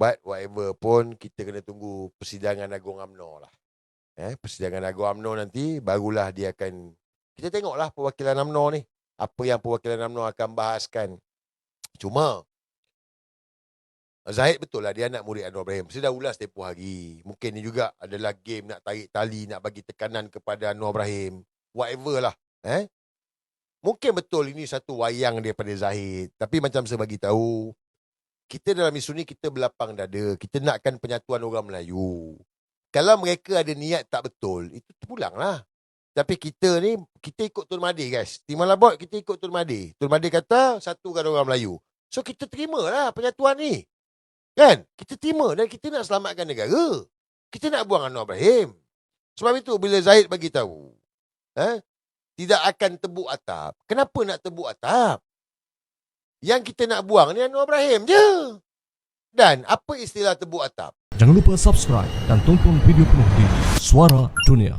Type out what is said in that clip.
But whatever pun, kita kena tunggu persidangan Agung UMNO lah. Persidangan Agung UMNO nanti, barulah dia akan, kita tengoklah perwakilan UMNO ni, apa yang perwakilan UMNO akan bahaskan. Cuma, Zahid betul lah, dia anak murid Anwar Ibrahim. Saya dah ulas tempoh hari. Mungkin ni juga adalah game nak tarik tali, nak bagi tekanan kepada Anwar Ibrahim. Whatever lah. Mungkin betul ini satu wayang daripada Zahid. Tapi macam saya bagi tahu, kita dalam isu ni kita berlapang dada. Kita nakkan penyatuan orang Melayu. Kalau mereka ada niat tak betul, itu terpulanglah. Tapi kita ni, kita ikut Tun Mahathir guys. Timbalan Bot, kita ikut Tun Mahathir. Tun Mahathir kata, satukan orang Melayu. So kita terimalah penyatuan ni. Kan? Kita terima dan kita nak selamatkan negara. Kita nak buang Anwar Ibrahim. Sebab itu bila Zahid bagi tahu, tidak akan tebuk atap. Kenapa nak tebuk atap? Yang kita nak buang ni Anwar Ibrahim je. Dan apa istilah tebuk atap? Jangan lupa subscribe dan tonton video penuh di Suara Dunia.